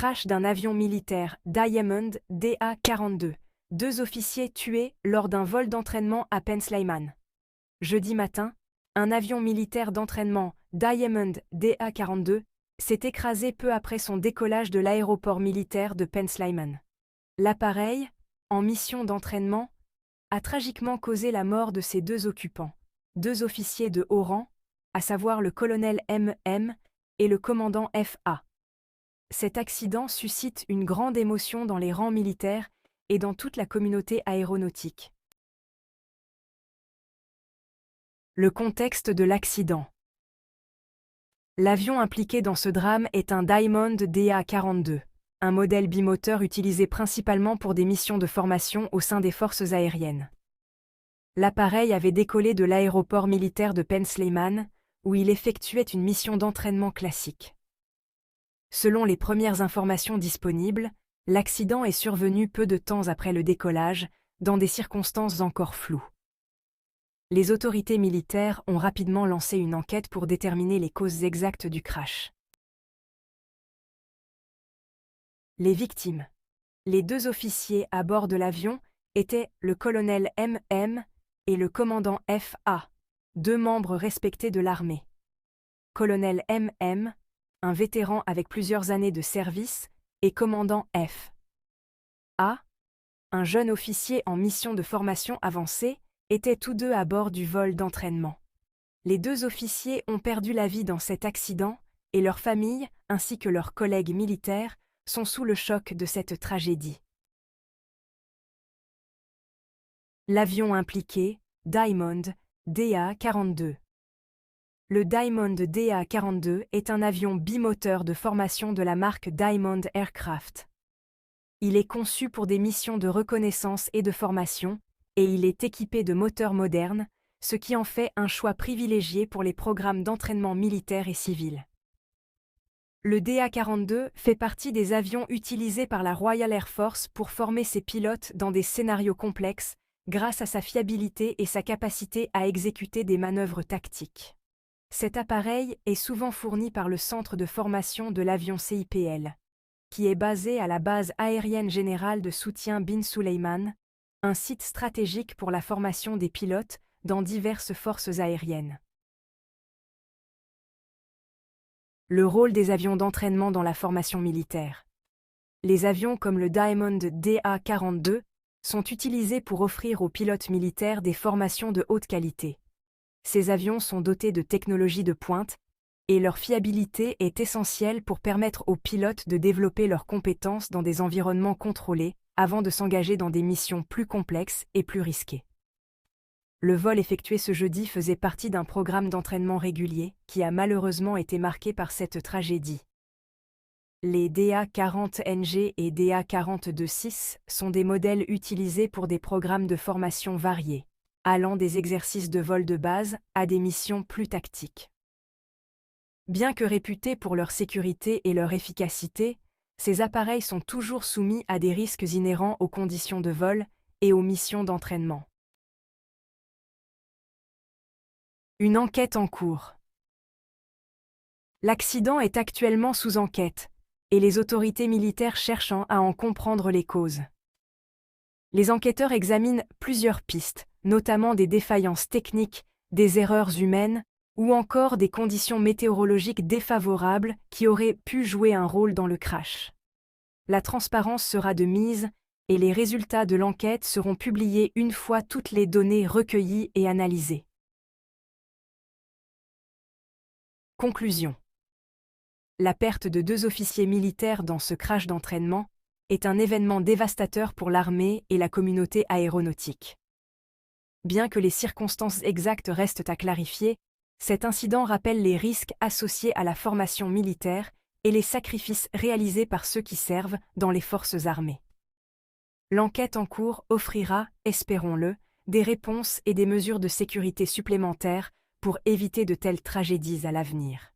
Crash d'un avion militaire Diamond DA-42. 2 officiers tués lors d'un vol d'entraînement à Pennsylvanie. Jeudi matin, un avion militaire d'entraînement Diamond DA-42 s'est écrasé peu après son décollage de l'aéroport militaire de Pennsylvanie. L'appareil, en mission d'entraînement, a tragiquement causé la mort de ses 2 occupants, 2 officiers de haut rang, à savoir le colonel MM et le commandant FA. Cet accident suscite une grande émotion dans les rangs militaires et dans toute la communauté aéronautique. Le contexte de l'accident. L'avion impliqué dans ce drame est un Diamond DA-42, un modèle bimoteur utilisé principalement pour des missions de formation au sein des forces aériennes. L'appareil avait décollé de l'aéroport militaire de Pennsylvanie, où il effectuait une mission d'entraînement classique. Selon les premières informations disponibles, l'accident est survenu peu de temps après le décollage, dans des circonstances encore floues. Les autorités militaires ont rapidement lancé une enquête pour déterminer les causes exactes du crash. Les victimes. Les 2 officiers à bord de l'avion étaient le colonel MM et le commandant FA, 2 membres respectés de l'armée. Colonel MM, un vétéran avec plusieurs années de service, et commandant FA, un jeune officier en mission de formation avancée, étaient tous 2 à bord du vol d'entraînement. Les 2 officiers ont perdu la vie dans cet accident et leurs familles, ainsi que leurs collègues militaires, sont sous le choc de cette tragédie. L'avion impliqué, Diamond DA-42. Le Diamond DA-42 est un avion bimoteur de formation de la marque Diamond Aircraft. Il est conçu pour des missions de reconnaissance et de formation, et il est équipé de moteurs modernes, ce qui en fait un choix privilégié pour les programmes d'entraînement militaire et civil. Le DA-42 fait partie des avions utilisés par la Royal Air Force pour former ses pilotes dans des scénarios complexes, grâce à sa fiabilité et sa capacité à exécuter des manœuvres tactiques. Cet appareil est souvent fourni par le centre de formation de l'avion CIPL, qui est basé à la base aérienne générale de soutien Bin Sulayman, un site stratégique pour la formation des pilotes dans diverses forces aériennes. Le rôle des avions d'entraînement dans la formation militaire. Les avions comme le Diamond DA-42 sont utilisés pour offrir aux pilotes militaires des formations de haute qualité. Ces avions sont dotés de technologies de pointe, et leur fiabilité est essentielle pour permettre aux pilotes de développer leurs compétences dans des environnements contrôlés, avant de s'engager dans des missions plus complexes et plus risquées. Le vol effectué ce jeudi faisait partie d'un programme d'entraînement régulier qui a malheureusement été marqué par cette tragédie. Les DA-40NG et DA-42-6 sont des modèles utilisés pour des programmes de formation variés, allant des exercices de vol de base à des missions plus tactiques. Bien que réputés pour leur sécurité et leur efficacité, ces appareils sont toujours soumis à des risques inhérents aux conditions de vol et aux missions d'entraînement. Une enquête en cours. L'accident est actuellement sous enquête, et les autorités militaires cherchant à en comprendre les causes. Les enquêteurs examinent plusieurs pistes, notamment des défaillances techniques, des erreurs humaines, ou encore des conditions météorologiques défavorables qui auraient pu jouer un rôle dans le crash. La transparence sera de mise, et les résultats de l'enquête seront publiés une fois toutes les données recueillies et analysées. Conclusion. La perte de 2 officiers militaires dans ce crash d'entraînement est un événement dévastateur pour l'armée et la communauté aéronautique. Bien que les circonstances exactes restent à clarifier, cet incident rappelle les risques associés à la formation militaire et les sacrifices réalisés par ceux qui servent dans les forces armées. L'enquête en cours offrira, espérons-le, des réponses et des mesures de sécurité supplémentaires pour éviter de telles tragédies à l'avenir.